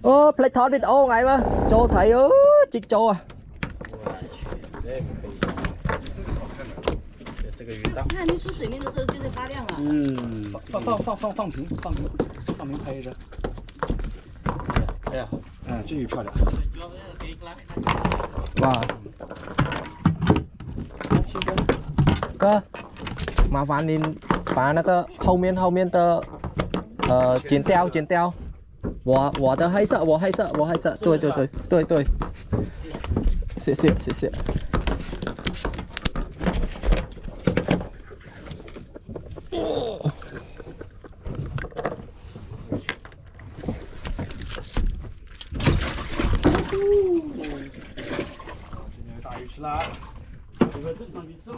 Ô, plek thon video ngày mà. Cho thấy chích cho à. 这个鱼档。它还没出水面的时候就在发亮了。嗯，放平拍一张。哎呀，嗯，这鱼漂亮。Wow. Cơ. Mà ván nhìn phá nó cơ hậu miên tờ chiến teo. 我的黑色，我黑色，对。谢谢。大鱼吃了，这个正常鱼吃了。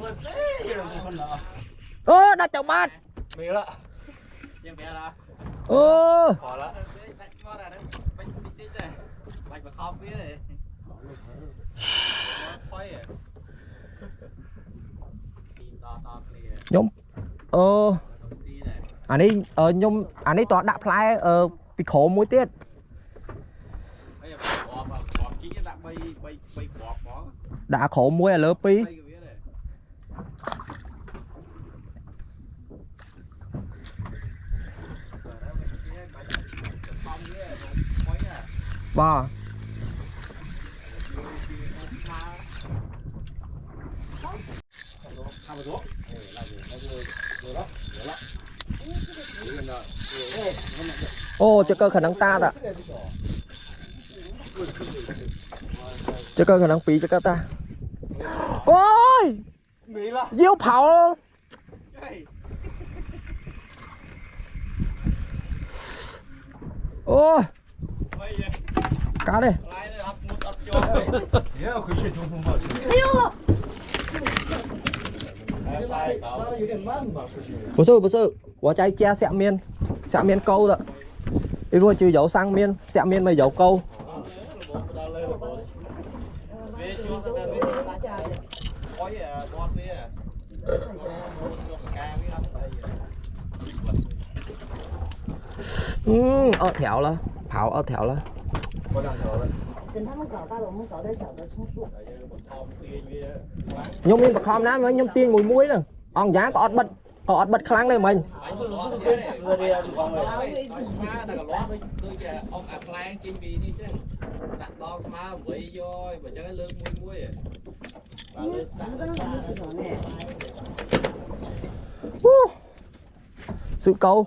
我这人不分了啊！ đặt chậu bát. 没了，ยังแพ้ละ พอละ Nhung. Anh ấy nhung anh ấy toàn đặt play bị khổ muối tiết. Đã khổ muối là lớp pi. Bò. Ô, cho cơ khả năng ta ạ. Cho cơ khả năng phí cho cơ ta. Ôi! Diêu pháo. Ôi! Cá đây. 也要回去中风报信。哎呦！拉的有点慢吧，说是。不是，我在家下面câu đó. Đi luôn chưa dấu sang miên, xạ miên mà dấu câu. Thẻo là, pháo thẻo là. 等他们搞大了，我们搞点小的充数。 Nhung miên bạc khom ná với nhung tiên mùi nè. Ông giá có ọt bật khăn đây mình. Sự câu.